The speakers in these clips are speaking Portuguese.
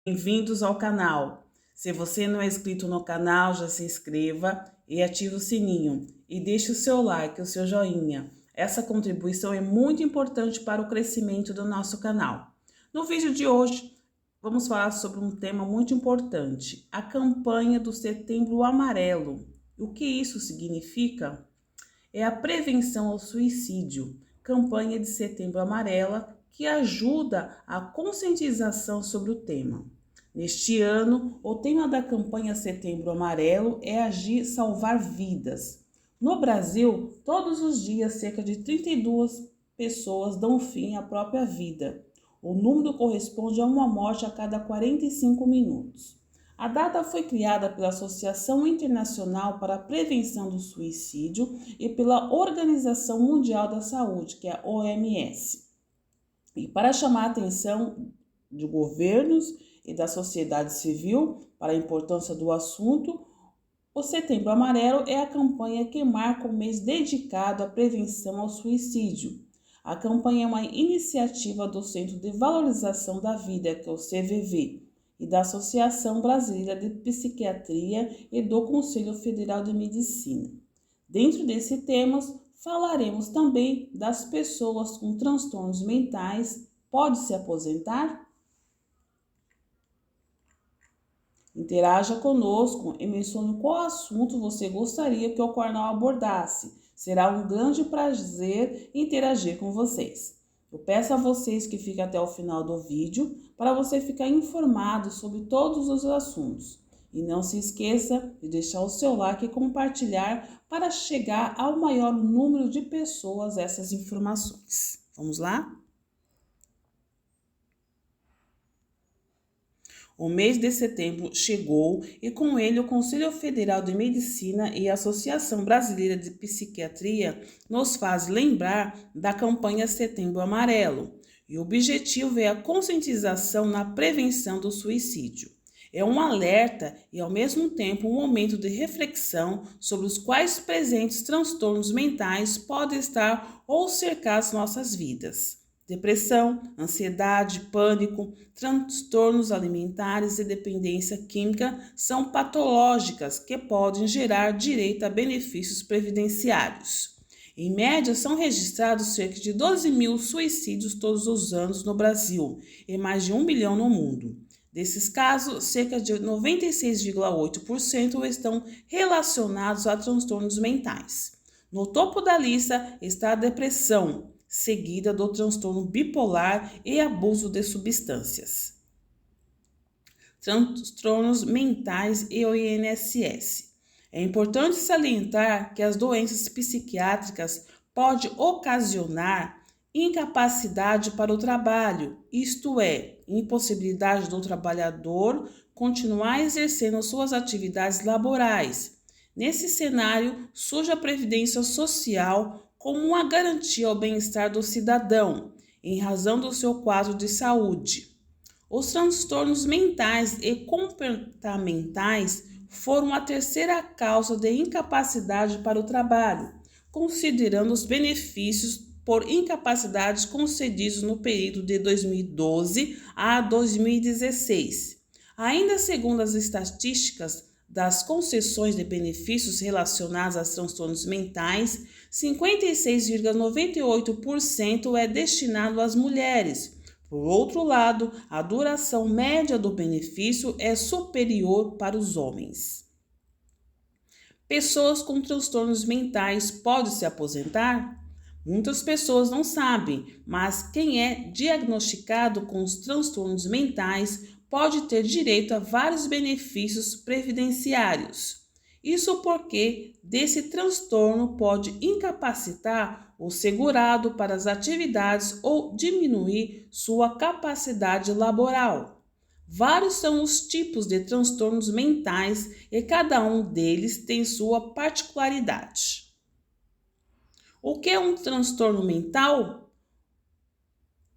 Bem-vindos ao canal. Se você não é inscrito no canal, já se inscreva e ative o sininho. E deixe o seu like, o seu joinha. Essa contribuição é muito importante para o crescimento do nosso canal. No vídeo de hoje, vamos falar sobre um tema muito importante, a campanha do Setembro Amarelo. O que isso significa? É a prevenção ao suicídio, campanha de Setembro Amarela, que ajuda a conscientização sobre o tema. Neste ano, o tema da campanha Setembro Amarelo é Agir Salvar Vidas. No Brasil, todos os dias, cerca de 32 pessoas dão fim à própria vida. O número corresponde a uma morte a cada 45 minutos. A data foi criada pela Associação Internacional para a Prevenção do Suicídio e pela Organização Mundial da Saúde, que é a OMS. E para chamar a atenção de governos e da sociedade civil para a importância do assunto, o Setembro Amarelo é a campanha que marca o mês dedicado à prevenção ao suicídio. A campanha é uma iniciativa do Centro de Valorização da Vida, que é o CVV, e da Associação Brasileira de Psiquiatria e do Conselho Federal de Medicina. Dentro desse tema, falaremos também das pessoas com transtornos mentais. Pode se aposentar? Interaja conosco e mencione qual assunto você gostaria que o canal abordasse. Será um grande prazer interagir com vocês. Eu peço a vocês que fiquem até o final do vídeo para você ficar informado sobre todos os assuntos. E não se esqueça de deixar o seu like e compartilhar para chegar ao maior número de pessoas essas informações. Vamos lá? O mês de setembro chegou e com ele o Conselho Federal de Medicina e a Associação Brasileira de Psiquiatria nos faz lembrar da campanha Setembro Amarelo. E o objetivo é a conscientização na prevenção do suicídio. É um alerta e, ao mesmo tempo, um momento de reflexão sobre os quais presentes transtornos mentais podem estar ou cercar as nossas vidas. Depressão, ansiedade, pânico, transtornos alimentares e dependência química são patológicas que podem gerar direito a benefícios previdenciários. Em média, são registrados cerca de 12 mil suicídios todos os anos no Brasil e mais de 1 milhão no mundo. Desses casos, cerca de 96,8% estão relacionados a transtornos mentais. No topo da lista está a depressão, seguida do transtorno bipolar e abuso de substâncias. Transtornos mentais e o INSS. É importante salientar que as doenças psiquiátricas podem ocasionar incapacidade para o trabalho, isto é, impossibilidade do trabalhador continuar exercendo suas atividades laborais. Nesse cenário, surge a previdência social como uma garantia ao bem-estar do cidadão, em razão do seu quadro de saúde. Os transtornos mentais e comportamentais foram a terceira causa de incapacidade para o trabalho, considerando os benefícios por incapacidade concedidos no período de 2012 a 2016. Ainda segundo as estatísticas das concessões de benefícios relacionados a transtornos mentais, 56,98% é destinado às mulheres. Por outro lado, a duração média do benefício é superior para os homens. Pessoas com transtornos mentais podem se aposentar? Muitas pessoas não sabem, mas quem é diagnosticado com os transtornos mentais pode ter direito a vários benefícios previdenciários. Isso porque desse transtorno pode incapacitar o segurado para as atividades ou diminuir sua capacidade laboral. Vários são os tipos de transtornos mentais e cada um deles tem sua particularidade. O que é um transtorno mental?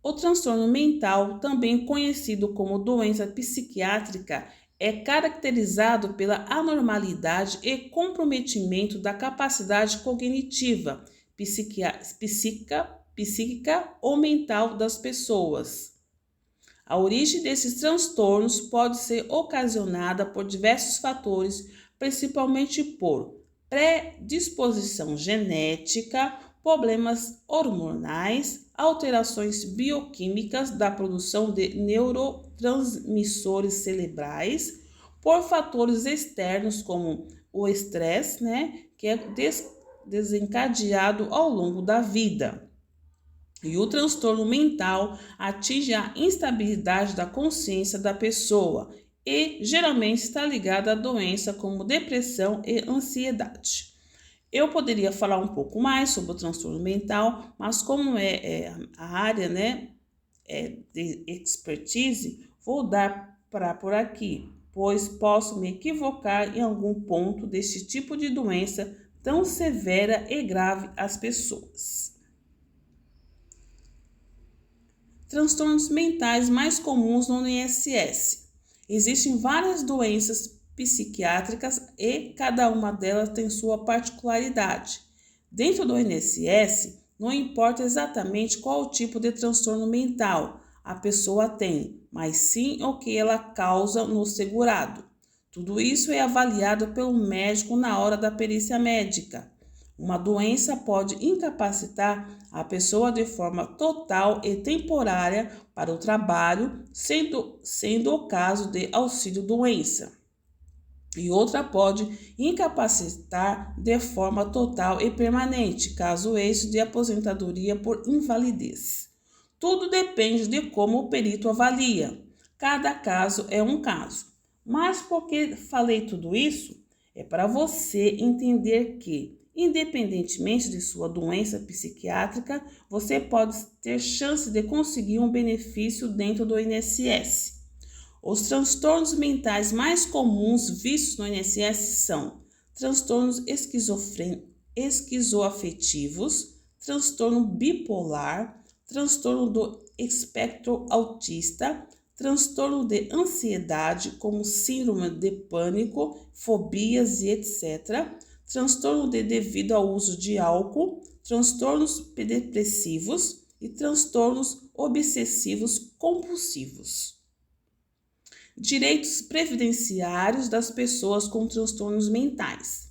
O transtorno mental, também conhecido como doença psiquiátrica, é caracterizado pela anormalidade e comprometimento da capacidade cognitiva, psíquica ou mental das pessoas. A origem desses transtornos pode ser ocasionada por diversos fatores, principalmente por predisposição genética, problemas hormonais, alterações bioquímicas da produção de neurotransmissores cerebrais, por fatores externos como o estresse, que é desencadeado ao longo da vida. E o transtorno mental atinge a instabilidade da consciência da pessoa e geralmente está ligado a doenças como depressão e ansiedade. Eu poderia falar um pouco mais sobre o transtorno mental, mas como é a área de expertise, vou dar por aqui, pois posso me equivocar em algum ponto deste tipo de doença tão severa e grave às pessoas. Transtornos mentais mais comuns no INSS. Existem várias doenças psiquiátricas e cada uma delas tem sua particularidade. Dentro do INSS, não importa exatamente qual tipo de transtorno mental a pessoa tem, mas sim o que ela causa no segurado. Tudo isso é avaliado pelo médico na hora da perícia médica. Uma doença pode incapacitar a pessoa de forma total e temporária para o trabalho, sendo o caso de auxílio-doença. E outra pode incapacitar de forma total e permanente, caso esse de aposentadoria por invalidez. Tudo depende de como o perito avalia. Cada caso é um caso. Mas por que falei tudo isso? É para você entender que, independentemente de sua doença psiquiátrica, você pode ter chance de conseguir um benefício dentro do INSS. Os transtornos mentais mais comuns vistos no INSS são transtornos esquizoafetivos, transtorno bipolar, transtorno do espectro autista, transtorno de ansiedade, como síndrome de pânico, fobias e etc., transtorno devido ao uso de álcool, transtornos depressivos e transtornos obsessivos compulsivos. Direitos previdenciários das pessoas com transtornos mentais.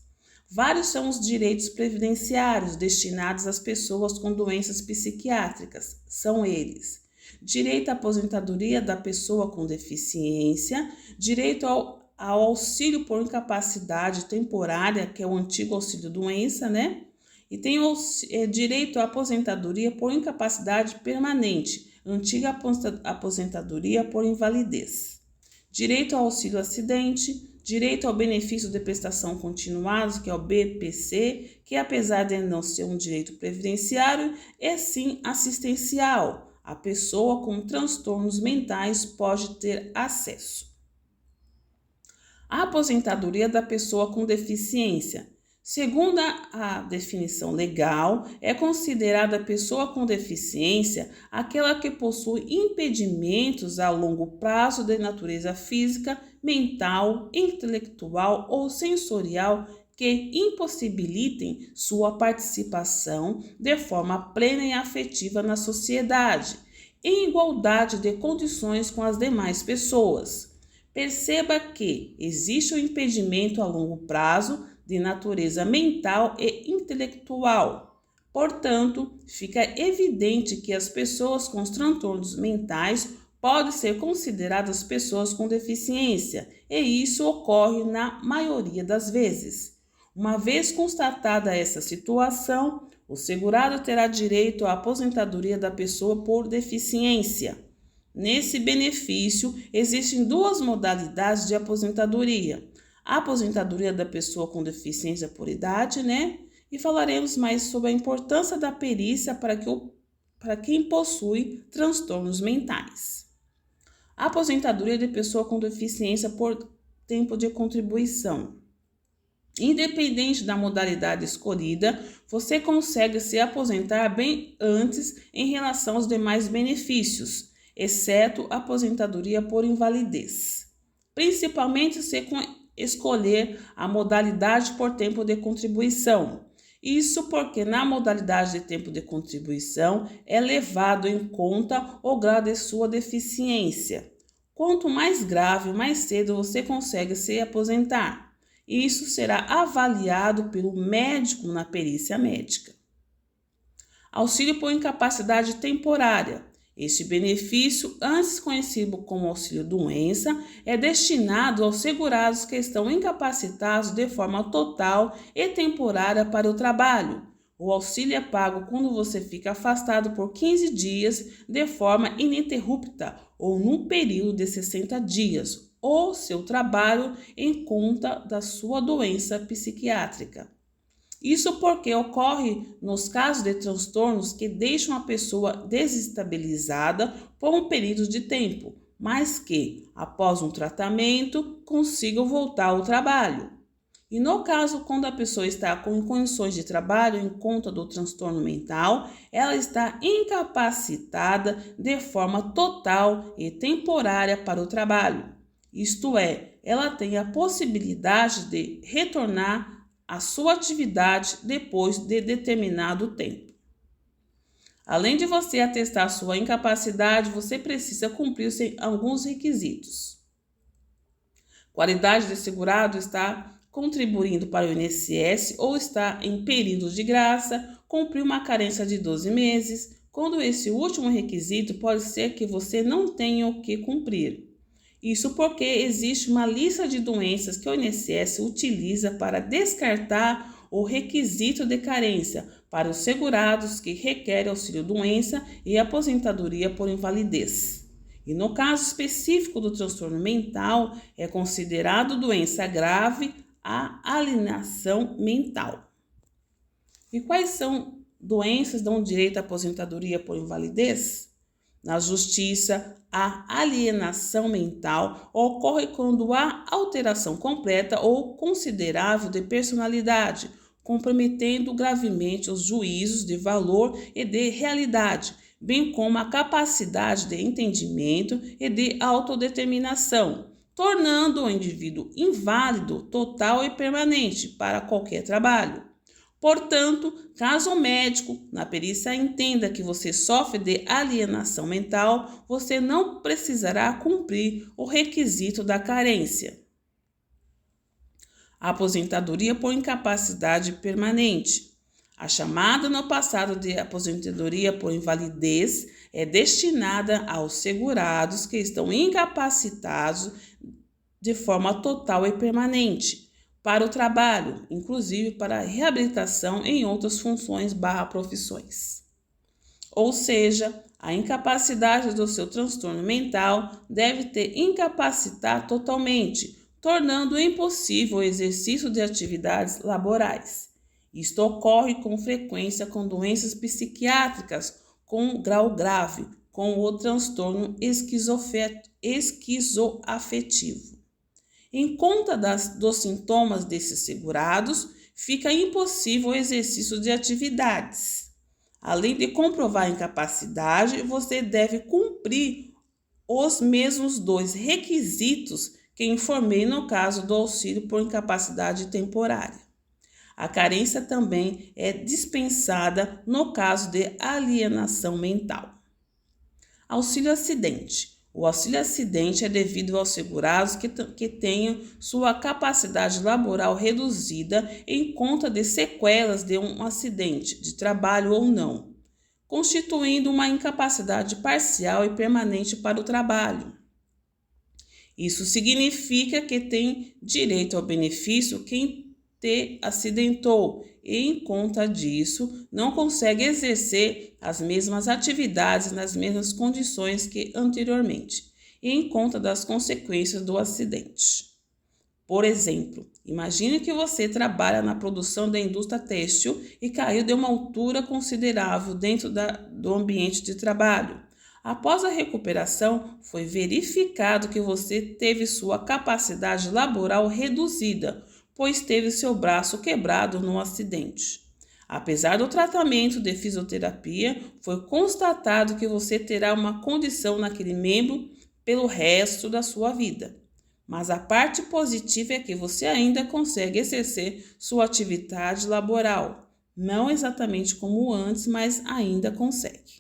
Vários são os direitos previdenciários destinados às pessoas com doenças psiquiátricas. São eles: direito à aposentadoria da pessoa com deficiência, direito ao auxílio por incapacidade temporária, que é o antigo auxílio-doença, E tem o direito à aposentadoria por incapacidade permanente, antiga aposentadoria por invalidez. Direito ao auxílio-acidente, direito ao benefício de prestação continuada, que é o BPC, que apesar de não ser um direito previdenciário, é sim assistencial. A pessoa com transtornos mentais pode ter acesso. A aposentadoria da pessoa com deficiência. Segundo a definição legal, é considerada a pessoa com deficiência aquela que possui impedimentos a longo prazo de natureza física, mental, intelectual ou sensorial que impossibilitem sua participação de forma plena e afetiva na sociedade, em igualdade de condições com as demais pessoas. Perceba que existe um impedimento a longo prazo de natureza mental e intelectual. Portanto, fica evidente que as pessoas com transtornos mentais podem ser consideradas pessoas com deficiência, e isso ocorre na maioria das vezes. Uma vez constatada essa situação, o segurado terá direito à aposentadoria da pessoa por deficiência. Nesse benefício, existem duas modalidades de aposentadoria: a aposentadoria da pessoa com deficiência por idade, E falaremos mais sobre a importância da perícia para quem possui transtornos mentais. A aposentadoria de pessoa com deficiência por tempo de contribuição. Independente da modalidade escolhida, você consegue se aposentar bem antes em relação aos demais benefícios, exceto a aposentadoria por invalidez. Principalmente se escolher a modalidade por tempo de contribuição. Isso porque na modalidade de tempo de contribuição é levado em conta o grau de sua deficiência. Quanto mais grave, mais cedo você consegue se aposentar. Isso será avaliado pelo médico na perícia médica. Auxílio por incapacidade temporária. Este benefício, antes conhecido como auxílio-doença, é destinado aos segurados que estão incapacitados de forma total e temporária para o trabalho. O auxílio é pago quando você fica afastado por 15 dias de forma ininterrupta ou num período de 60 dias, ou seu trabalho em conta da sua doença psiquiátrica. Isso porque ocorre nos casos de transtornos que deixam a pessoa desestabilizada por um período de tempo, mas que, após um tratamento, consigam voltar ao trabalho. E no caso, quando a pessoa está com condições de trabalho em conta do transtorno mental, ela está incapacitada de forma total e temporária para o trabalho. Isto é, ela tem a possibilidade de retornar a sua atividade depois de determinado tempo. Além de você atestar sua incapacidade, você precisa cumprir alguns requisitos. Qualidade de segurado está contribuindo para o INSS ou está em período de graça, cumprir uma carência de 12 meses. Quando esse último requisito pode ser que você não tenha o que cumprir. Isso porque existe uma lista de doenças que o INSS utiliza para descartar o requisito de carência para os segurados que requerem auxílio-doença e aposentadoria por invalidez. E no caso específico do transtorno mental, é considerado doença grave a alienação mental. E quais são doenças que dão direito à aposentadoria por invalidez? Na justiça, a alienação mental ocorre quando há alteração completa ou considerável de personalidade, comprometendo gravemente os juízos de valor e de realidade, bem como a capacidade de entendimento e de autodeterminação, tornando o indivíduo inválido total e permanente para qualquer trabalho. Portanto, caso o médico na perícia entenda que você sofre de alienação mental, você não precisará cumprir o requisito da carência. A aposentadoria por incapacidade permanente. A chamada no passado de aposentadoria por invalidez é destinada aos segurados que estão incapacitados de forma total e permanente para o trabalho, inclusive para a reabilitação em outras funções / profissões. Ou seja, a incapacidade do seu transtorno mental deve te incapacitar totalmente, tornando impossível o exercício de atividades laborais. Isto ocorre com frequência com doenças psiquiátricas com grau grave, com o transtorno esquizoafetivo. Em conta dos sintomas desses segurados, fica impossível o exercício de atividades. Além de comprovar a incapacidade, você deve cumprir os mesmos 2 requisitos que informei no caso do auxílio por incapacidade temporária. A carência também é dispensada no caso de alienação mental. Auxílio acidente. O auxílio acidente é devido aos segurados que tenham sua capacidade laboral reduzida em conta de sequelas de um acidente de trabalho ou não, constituindo uma incapacidade parcial e permanente para o trabalho. Isso significa que tem direito ao benefício quem te acidentou e, em conta disso, não consegue exercer as mesmas atividades nas mesmas condições que anteriormente, e em conta das consequências do acidente. Por exemplo, imagine que você trabalha na produção da indústria têxtil e caiu de uma altura considerável dentro do ambiente de trabalho. Após a recuperação, foi verificado que você teve sua capacidade laboral reduzida, pois teve seu braço quebrado no acidente. Apesar do tratamento de fisioterapia, foi constatado que você terá uma condição naquele membro pelo resto da sua vida. Mas a parte positiva é que você ainda consegue exercer sua atividade laboral, Não exatamente como antes, mas ainda consegue.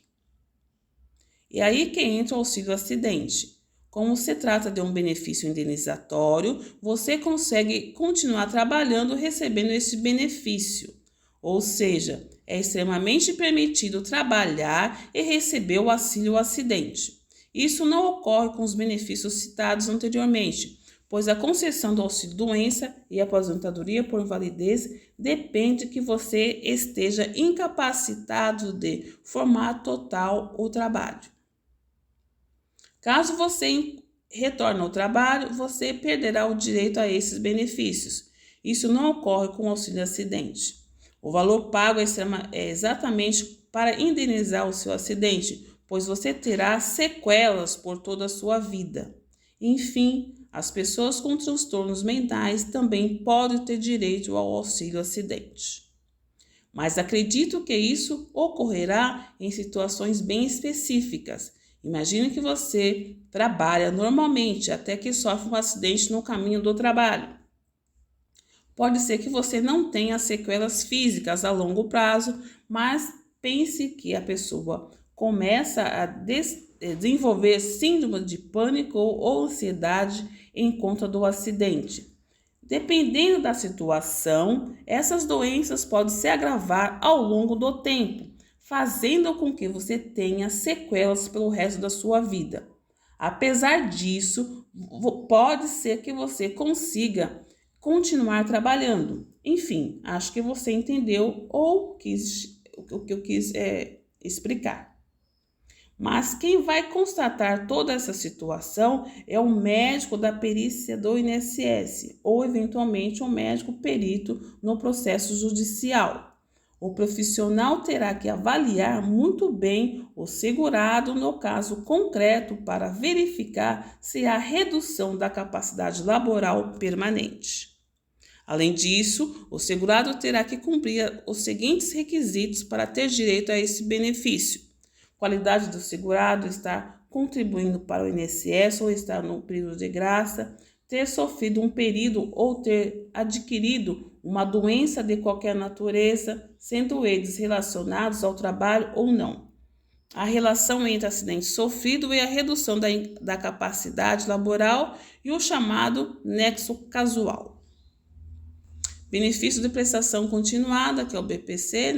E aí que entra o auxílio acidente. Como se trata de um benefício indenizatório, você consegue continuar trabalhando recebendo esse benefício. Ou seja, é extremamente permitido trabalhar e receber o auxílio acidente. Isso não ocorre com os benefícios citados anteriormente, pois a concessão do auxílio doença e aposentadoria por invalidez depende que você esteja incapacitado de forma total o trabalho. Caso você retorne ao trabalho, você perderá o direito a esses benefícios. Isso não ocorre com o auxílio acidente. O valor pago é exatamente para indenizar o seu acidente, pois você terá sequelas por toda a sua vida. Enfim, as pessoas com transtornos mentais também podem ter direito ao auxílio acidente. Mas acredito que isso ocorrerá em situações bem específicas. Imagine que você trabalha normalmente até que sofre um acidente no caminho do trabalho. Pode ser que você não tenha sequelas físicas a longo prazo, mas pense que a pessoa começa a desenvolver síndrome de pânico ou ansiedade em conta do acidente. Dependendo da situação, essas doenças podem se agravar ao longo do tempo, fazendo com que você tenha sequelas pelo resto da sua vida. Apesar disso, pode ser que você consiga continuar trabalhando. Enfim, acho que você entendeu o que eu quis explicar. Mas quem vai constatar toda essa situação é o médico da perícia do INSS ou, eventualmente, um médico perito no processo judicial. O profissional terá que avaliar muito bem o segurado no caso concreto para verificar se há redução da capacidade laboral permanente. Além disso, o segurado terá que cumprir os seguintes requisitos para ter direito a esse benefício: qualidade do segurado, estar contribuindo para o INSS ou estar no período de graça, ter sofrido um período ou ter adquirido uma doença de qualquer natureza, sendo eles relacionados ao trabalho ou não. A relação entre acidente sofrido e a redução da capacidade laboral e o chamado nexo casual. Benefício de prestação continuada, que é o BPC,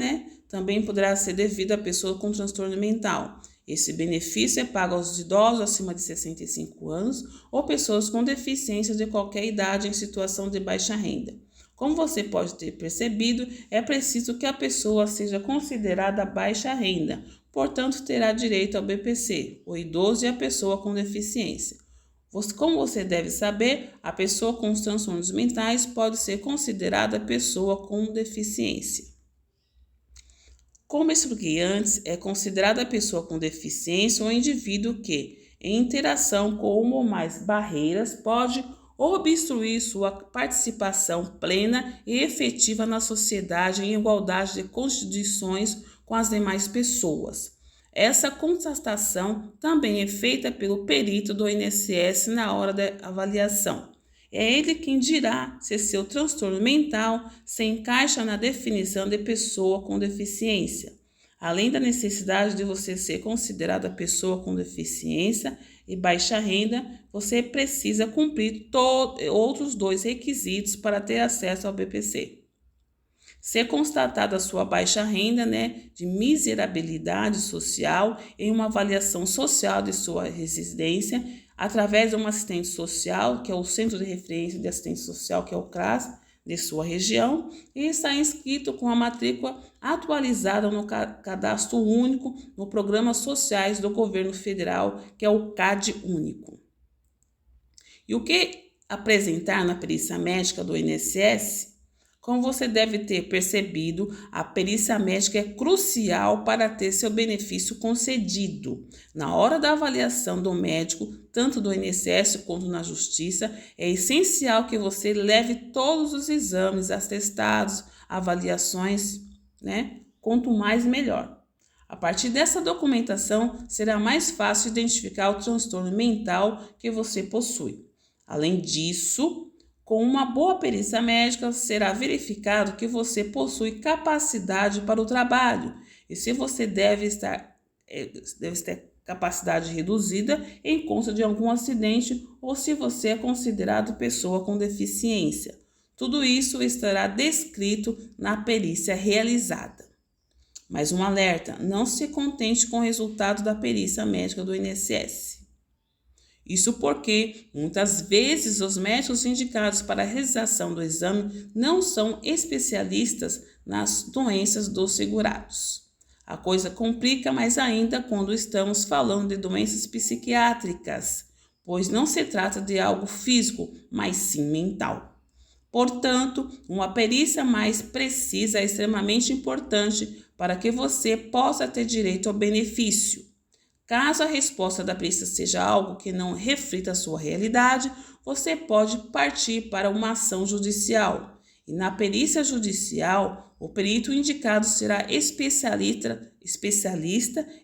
também poderá ser devido à pessoa com transtorno mental. Esse benefício é pago aos idosos acima de 65 anos ou pessoas com deficiência de qualquer idade em situação de baixa renda. Como você pode ter percebido, é preciso que a pessoa seja considerada baixa renda, portanto terá direito ao BPC, o idoso e a pessoa com deficiência. Como você deve saber, a pessoa com os transtornos mentais pode ser considerada pessoa com deficiência. Como expliquei antes, é considerada pessoa com deficiência um indivíduo que, em interação com uma ou mais barreiras, pode obstruir sua participação plena e efetiva na sociedade em igualdade de condições com as demais pessoas. Essa constatação também é feita pelo perito do INSS na hora da avaliação. É ele quem dirá se seu transtorno mental se encaixa na definição de pessoa com deficiência. Além da necessidade de você ser considerada pessoa com deficiência e baixa renda, você precisa cumprir outros 2 requisitos para ter acesso ao BPC. Ser constatada a sua baixa renda, de miserabilidade social em uma avaliação social de sua residência, através de um assistente social, que é o Centro de Referência de Assistência Social, que é o CRAS, de sua região, e está inscrito com a matrícula atualizada no Cadastro Único no Programas Sociais do Governo Federal, que é o CAD Único. E o que apresentar na perícia médica do INSS? Como você deve ter percebido, a perícia médica é crucial para ter seu benefício concedido. Na hora da avaliação do médico, tanto do INSS quanto na Justiça, é essencial que você leve todos os exames, atestados, avaliações, Quanto mais, melhor. A partir dessa documentação, será mais fácil identificar o transtorno mental que você possui. Além disso, Com uma boa perícia médica, será verificado que você possui capacidade para o trabalho e se você deve ter capacidade reduzida em conta de algum acidente ou se você é considerado pessoa com deficiência. Tudo isso estará descrito na perícia realizada. Mas um alerta: não se contente com o resultado da perícia médica do INSS. Isso porque, muitas vezes, os médicos indicados para a realização do exame não são especialistas nas doenças dos segurados. A coisa complica mais ainda quando estamos falando de doenças psiquiátricas, pois não se trata de algo físico, mas sim mental. Portanto, uma perícia mais precisa é extremamente importante para que você possa ter direito ao benefício. Caso a resposta da perícia seja algo que não reflita a sua realidade, você pode partir para uma ação judicial. E na perícia judicial, o perito indicado será especialista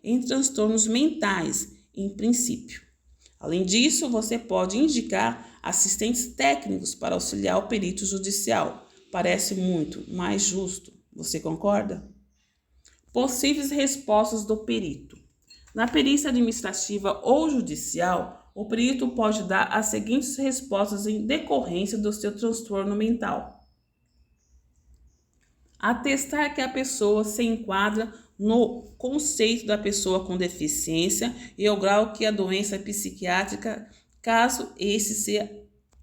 em transtornos mentais, em princípio. Além disso, você pode indicar assistentes técnicos para auxiliar o perito judicial. Parece muito mais justo. Você concorda? Possíveis respostas do perito. Na perícia administrativa ou judicial, o perito pode dar as seguintes respostas em decorrência do seu transtorno mental: atestar que a pessoa se enquadra no conceito da pessoa com deficiência e o grau que a doença é psiquiátrica, caso esse seja,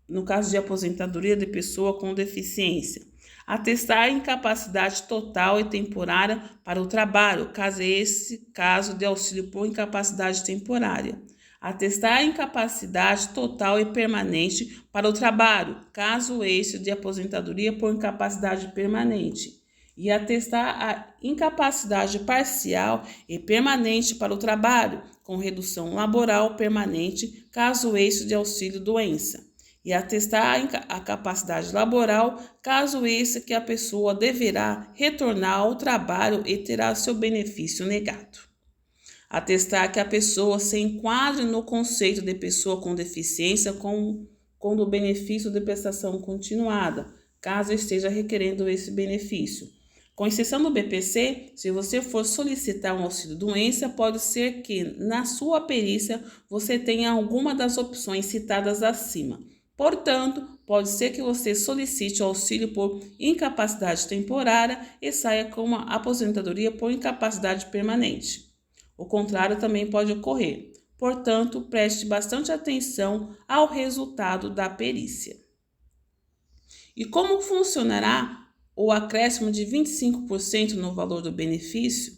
no caso de aposentadoria de pessoa com deficiência. Atestar a incapacidade total e temporária para o trabalho, caso esse caso de auxílio por incapacidade temporária. Atestar a incapacidade total e permanente para o trabalho, caso esse de aposentadoria por incapacidade permanente. E atestar a incapacidade parcial e permanente para o trabalho, com redução laboral permanente, caso esse de auxílio-doença. E atestar a capacidade laboral, caso esse que a pessoa deverá retornar ao trabalho e terá seu benefício negado. Atestar que a pessoa se enquadre no conceito de pessoa com deficiência com o benefício de prestação continuada, caso esteja requerendo esse benefício. Com exceção do BPC, se você for solicitar um auxílio-doença, pode ser que na sua perícia você tenha alguma das opções citadas acima. Portanto, pode ser que você solicite o auxílio por incapacidade temporária e saia com uma aposentadoria por incapacidade permanente. O contrário também pode ocorrer. Portanto, preste bastante atenção ao resultado da perícia. E como funcionará o acréscimo de 25% no valor do benefício?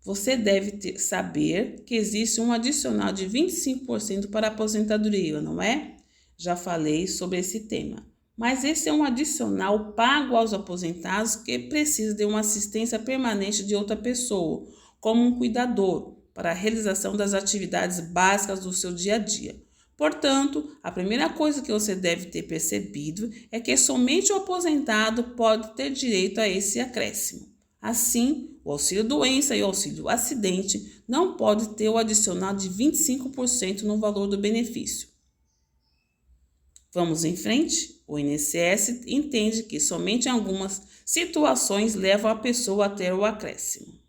Você deve saber que existe um adicional de 25% para a aposentadoria, não é? Já falei sobre esse tema. Mas esse é um adicional pago aos aposentados que precisa de uma assistência permanente de outra pessoa, como um cuidador, para a realização das atividades básicas do seu dia a dia. Portanto, a primeira coisa que você deve ter percebido é que somente o aposentado pode ter direito a esse acréscimo. Assim, o auxílio-doença e o auxílio-acidente não podem ter o adicional de 25% no valor do benefício. Vamos em frente? O INSS entende que somente algumas situações levam a pessoa a ter o acréscimo.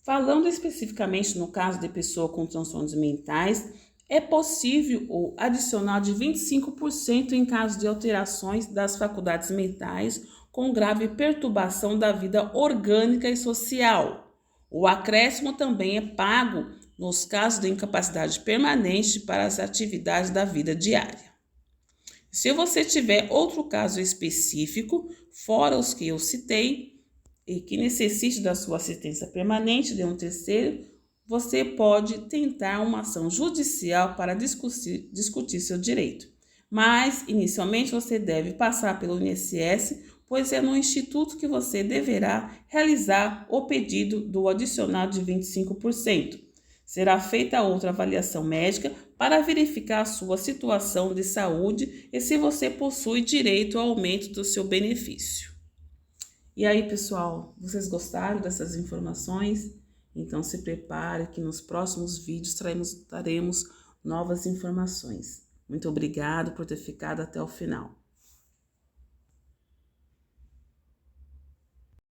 Falando especificamente no caso de pessoa com transtornos mentais, é possível o adicional de 25% em caso de alterações das faculdades mentais com grave perturbação da vida orgânica e social. O acréscimo também é pago nos casos de incapacidade permanente para as atividades da vida diária. Se você tiver outro caso específico, fora os que eu citei, e que necessite da sua assistência permanente de um terceiro, você pode tentar uma ação judicial para discutir seu direito. Mas, inicialmente, você deve passar pelo INSS, pois é no instituto que você deverá realizar o pedido do adicional de 25%. Será feita outra avaliação médica para verificar a sua situação de saúde e se você possui direito ao aumento do seu benefício. E aí, pessoal, vocês gostaram dessas informações? Então se prepare que nos próximos vídeos traremos novas informações. Muito obrigado por ter ficado até o final.